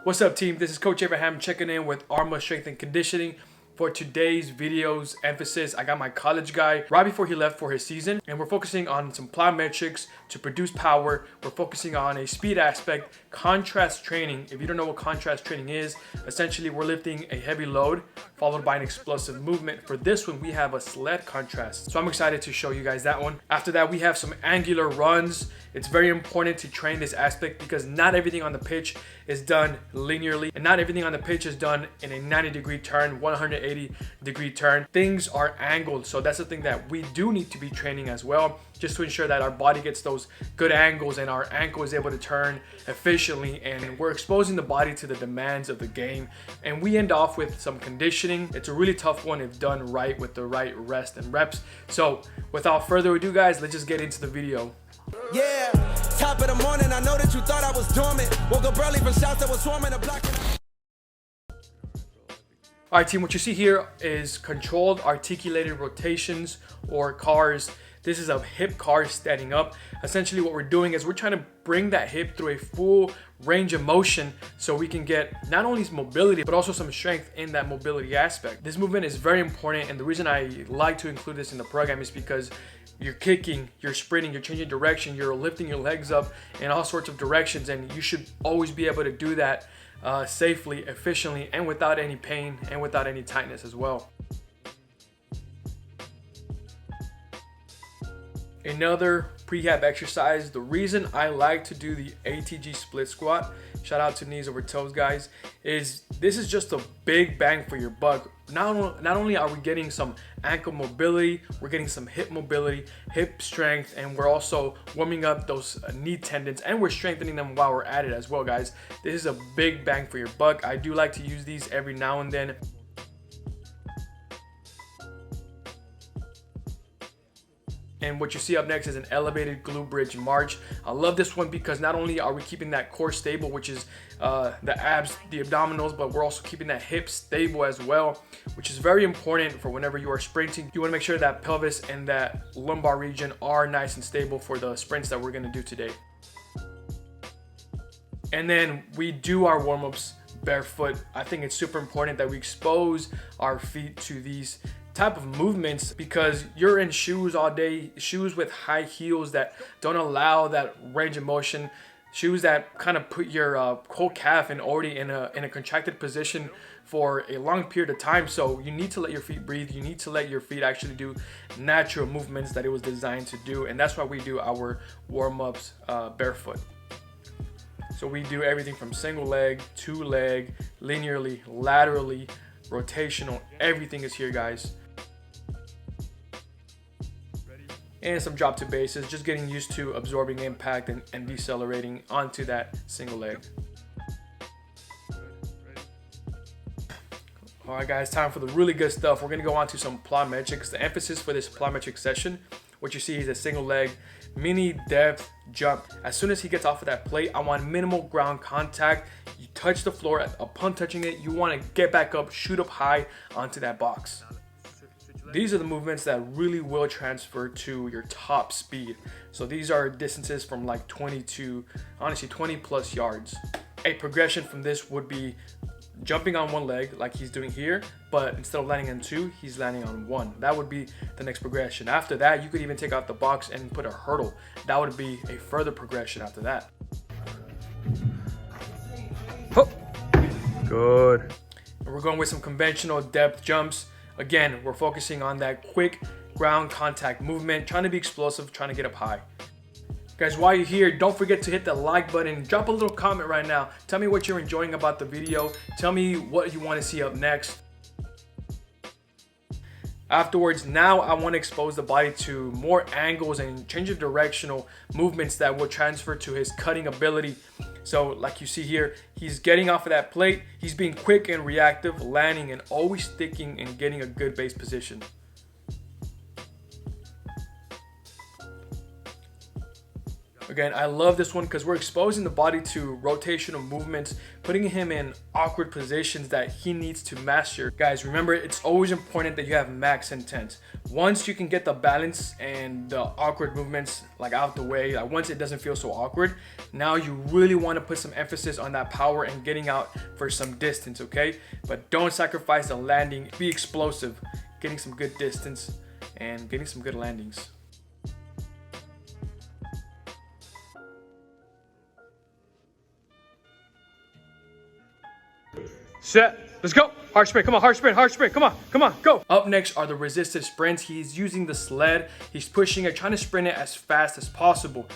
What's up, team? This is Coach Abraham checking in with Armor Strength and Conditioning. For today's video's emphasis, I got my college guy right before he left for his season, and we're focusing on some plyometrics to produce power. We're focusing on a speed aspect, contrast training. If you don't know what contrast training is, essentially we're lifting a heavy load followed by an explosive movement. For this one, we have a sled contrast. So I'm excited to show you guys that one. After that, we have some angular runs. It's very important to train this aspect because not everything on the pitch is done linearly, and not everything on the pitch is done in a 90-degree turn, 180-degree turn. Things are angled, so that's the thing that we do need to be training as well, just to ensure that our body gets those good angles and our ankle is able to turn efficiently, and we're exposing the body to the demands of the game. And we end off with some conditioning. It's a really tough one if done right with the right rest and reps. So without further ado, guys, let's just get into the video. Yeah, top of the morning, I know that you thought I was dormant. Woke up early from shots that was swarming the block. All right, team, what you see here is controlled articulated rotations, or cars. This is a hip car standing up. Essentially what we're doing is we're trying to bring that hip through a full range of motion so we can get not only mobility but also some strength in that mobility aspect. This movement is very important, and the reason I like to include this in the program is because you're kicking, you're sprinting, you're changing direction, you're lifting your legs up in all sorts of directions, and you should always be able to do that safely, efficiently, and without any pain and without any tightness as well. Another prehab exercise, the reason I like to do the ATG split squat, shout out to knees over toes guys, is this is just a big bang for your buck. Not only are we getting some ankle mobility, we're getting some hip mobility, hip strength, and we're also warming up those knee tendons, and we're strengthening them while we're at it as well, guys. This is a big bang for your buck. I do like to use these every now and then. And what you see up next is an elevated glute bridge march. I love this one because not only are we keeping that core stable, which is the abs, the abdominals, but we're also keeping that hip stable as well, which is very important for whenever you are sprinting. You want to make sure that pelvis and that lumbar region are nice and stable for the sprints that we're going to do today. And then we do our warm-ups barefoot. I think it's super important that we expose our feet to these type of movements because you're in shoes all day, shoes with high heels that don't allow that range of motion, shoes that kind of put your whole calf already in a contracted position for a long period of time. So you need to let your feet breathe. You need to let your feet actually do natural movements that it was designed to do, and that's why we do our warm-ups barefoot. So we do everything from single leg, two leg, linearly, laterally, rotational, everything is here, guys. And some drop to bases, just getting used to absorbing impact and decelerating onto that single leg. All right, guys, time for the really good stuff. We're gonna go on to some plyometrics. The emphasis for this plyometric session, what you see is a single leg, mini depth jump. As soon as he gets off of that plate, I want minimal ground contact. You touch the floor, upon touching it, you wanna get back up, shoot up high onto that box. These are the movements that really will transfer to your top speed. So these are distances from like 20 to, honestly, 20 plus yards. A progression from this would be jumping on one leg like he's doing here, but instead of landing on two, he's landing on one. That would be the next progression. After that, you could even take out the box and put a hurdle. That would be a further progression after that. Oh, good. And we're going with some conventional depth jumps. Again, we're focusing on that quick ground contact movement, trying to be explosive, trying to get up high. Guys, while you're here, don't forget to hit the like button. Drop a little comment right now. Tell me what you're enjoying about the video. Tell me what you want to see up next. Afterwards, now I want to expose the body to more angles and change of directional movements that will transfer to his cutting ability. So like you see here, he's getting off of that plate. He's being quick and reactive, landing and always sticking and getting a good base position. Again, I love this one because we're exposing the body to rotational movements, putting him in awkward positions that he needs to master. Guys, remember, it's always important that you have max intent. Once you can get the balance and the awkward movements like out the way, like once it doesn't feel so awkward, now you really want to put some emphasis on that power and getting out for some distance, okay? But don't sacrifice the landing. Be explosive, getting some good distance and getting some good landings. Set, let's go. Hard sprint, come on, hard sprint, come on, go. Up next are the resisted sprints. He's using the sled. He's pushing it, trying to sprint it as fast as possible.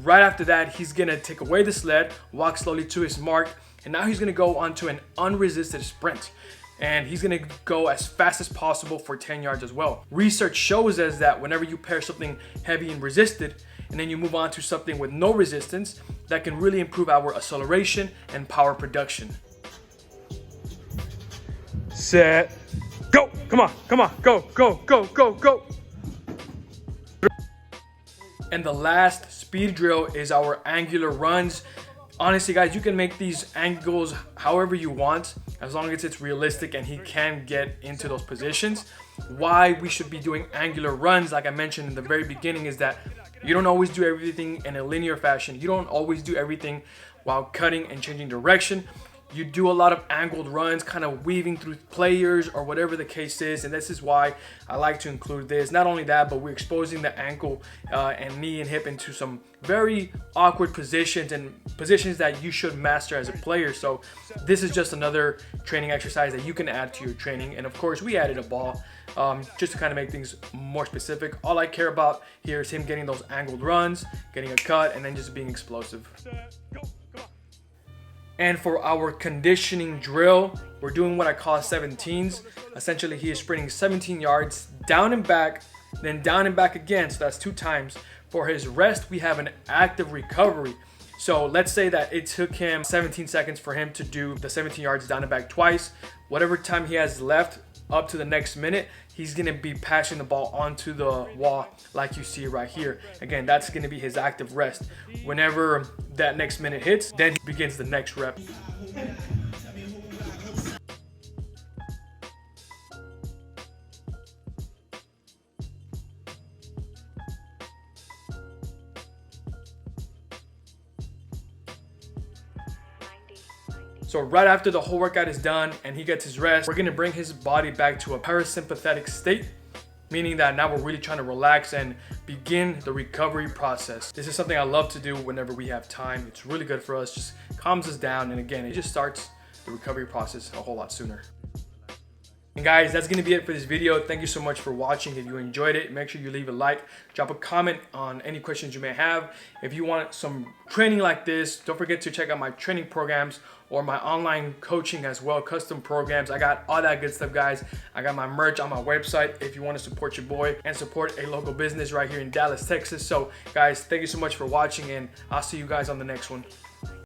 Right after that, he's gonna take away the sled, walk slowly to his mark, and now he's gonna go onto an unresisted sprint. And he's gonna go as fast as possible for 10 yards as well. Research shows us that whenever you pair something heavy and resisted, and then you move on to something with no resistance, that can really improve our acceleration and power production. Set, go, come on, go. And the last speed drill is our angular runs. Honestly, guys, you can make these angles however you want, as long as it's realistic and he can get into those positions. Why we should be doing angular runs, like I mentioned in the very beginning, is that you don't always do everything in a linear fashion. You don't always do everything while cutting and changing direction. You do a lot of angled runs, kind of weaving through players or whatever the case is, and this is why I like to include this. Not only that, but we're exposing the ankle and knee and hip into some very awkward positions and positions that you should master as a player. So this is just another training exercise that you can add to your training. And of course, we added a ball just to kind of make things more specific. All I care about here is him getting those angled runs, getting a cut, and then just being explosive. And for our conditioning drill, we're doing what I call 17s. Essentially, he is sprinting 17 yards, down and back, then down and back again. So that's 2 times. For his rest, we have an active recovery. So let's say that it took him 17 seconds for him to do the 17 yards down and back twice. Whatever time he has left up to the next minute, he's gonna be passing the ball onto the wall like you see right here. Again, that's gonna be his active rest. Whenever that next minute hits, then he begins the next rep. So right after the whole workout is done and he gets his rest, we're gonna bring his body back to a parasympathetic state, meaning that now we're really trying to relax and begin the recovery process. This is something I love to do whenever we have time. It's really good for us, just calms us down, and again, it just starts the recovery process a whole lot sooner. And guys, that's gonna be it for this video. Thank you so much for watching. If you enjoyed it, make sure you leave a like, drop a comment on any questions you may have. If you want some training like this, don't forget to check out my training programs or my online coaching as well, custom programs. I got all that good stuff, guys. I got my merch on my website if you want to support your boy and support a local business right here in Dallas, Texas. So guys, thank you so much for watching, and I'll see you guys on the next one.